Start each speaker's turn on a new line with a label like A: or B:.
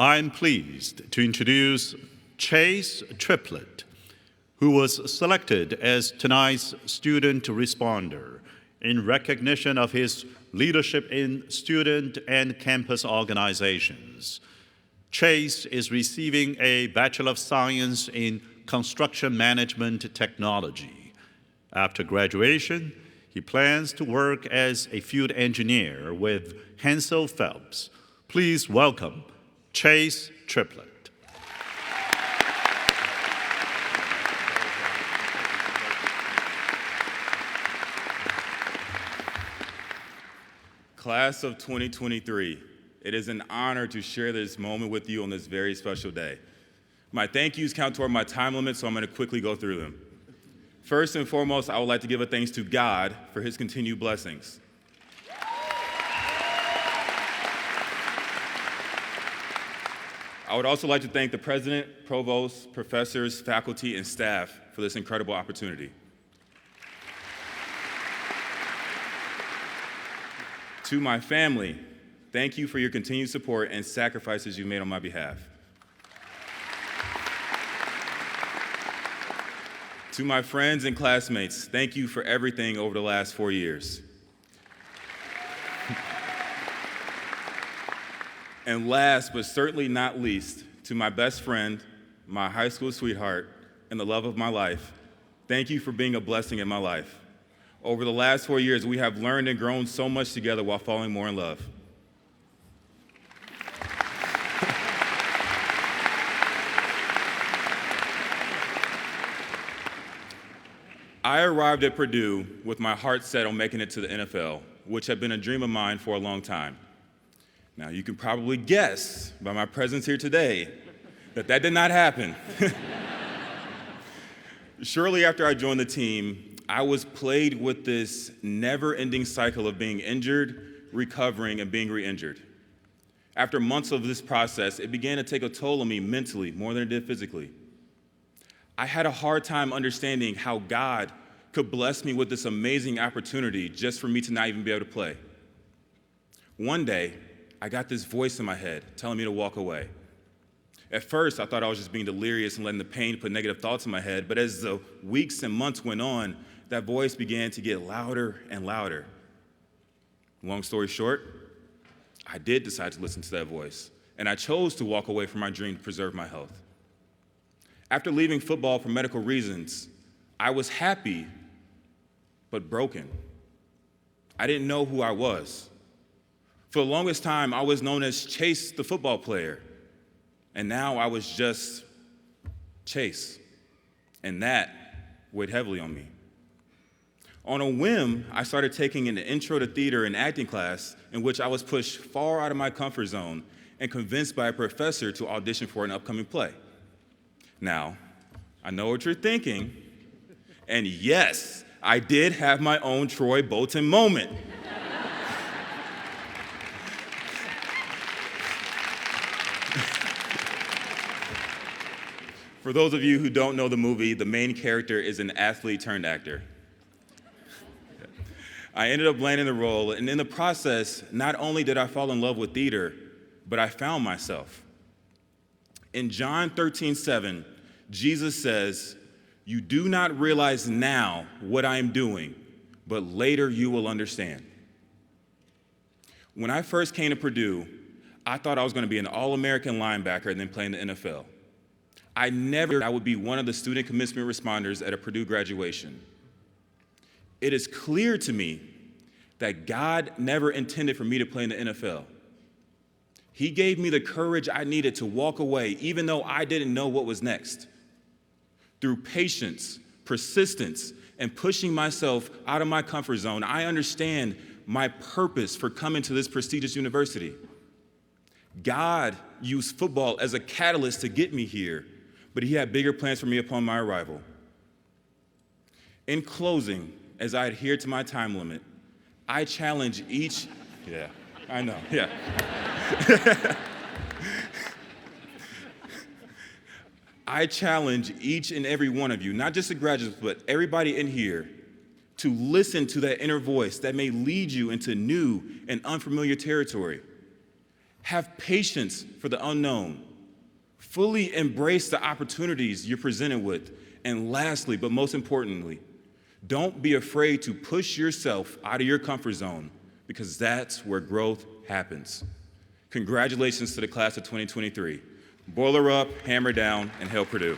A: I'm pleased to introduce Chase Triplett, who was selected as tonight's student responder in recognition of his leadership in student and campus organizations. Chase is receiving a Bachelor of Science in Construction Management Technology. After graduation, he plans to work as a field engineer with Hensel Phelps. Please welcome Chase Triplett.
B: Class of 2023, it is an honor to share this moment with you on this very special day. My thank yous count toward my time limit, so I'm going to quickly go through them. First and foremost, I would like to give a thanks to God for his continued blessings. I would also like to thank the president, provost, professors, faculty, and staff for this incredible opportunity. To my family, thank you for your continued support and sacrifices you've made on my behalf. To my friends and classmates, thank you for everything over the last 4 years. And last, but certainly not least, to my best friend, my high school sweetheart, and the love of my life, thank you for being a blessing in my life. Over the last 4 years, we have learned and grown so much together while falling more in love. I arrived at Purdue with my heart set on making it to the NFL, which had been a dream of mine for a long time. Now, you can probably guess by my presence here today that did not happen. Shortly after I joined the team, I was plagued with this never-ending cycle of being injured, recovering, and being re-injured. After months of this process, it began to take a toll on me mentally more than it did physically. I had a hard time understanding how God could bless me with this amazing opportunity just for me to not even be able to play. One day, I got this voice in my head telling me to walk away. At first, I thought I was just being delirious and letting the pain put negative thoughts in my head, but as the weeks and months went on, that voice began to get louder and louder. Long story short, I did decide to listen to that voice, and I chose to walk away from my dream to preserve my health. After leaving football for medical reasons, I was happy, but broken. I didn't know who I was. For the longest time, I was known as Chase the football player, and now I was just Chase, and that weighed heavily on me. On a whim, I started taking an intro to theater and acting class in which I was pushed far out of my comfort zone and convinced by a professor to audition for an upcoming play. Now, I know what you're thinking, and yes, I did have my own Troy Bolton moment. For those of you who don't know the movie, the main character is an athlete turned actor. I ended up landing the role, and in the process, not only did I fall in love with theater, but I found myself. In John 13:7, Jesus says, "You do not realize now what I am doing, but later you will understand." When I first came to Purdue, I thought I was going to be an All-American linebacker and then play in the NFL. I never I would be one of the student commencement responders at a Purdue graduation. It is clear to me that God never intended for me to play in the NFL. He gave me the courage I needed to walk away, even though I didn't know what was next. Through patience, persistence, and pushing myself out of my comfort zone, I understand my purpose for coming to this prestigious university. God used football as a catalyst to get me here, but he had bigger plans for me upon my arrival. In closing, as I adhere to my time limit, I challenge each, I challenge each and every one of you, not just the graduates, but everybody in here, to listen to that inner voice that may lead you into new and unfamiliar territory. Have patience for the unknown. Fully embrace the opportunities you're presented with. And lastly, but most importantly, don't be afraid to push yourself out of your comfort zone, because that's where growth happens. Congratulations to the class of 2023. Boiler up, hammer down, and hail Purdue.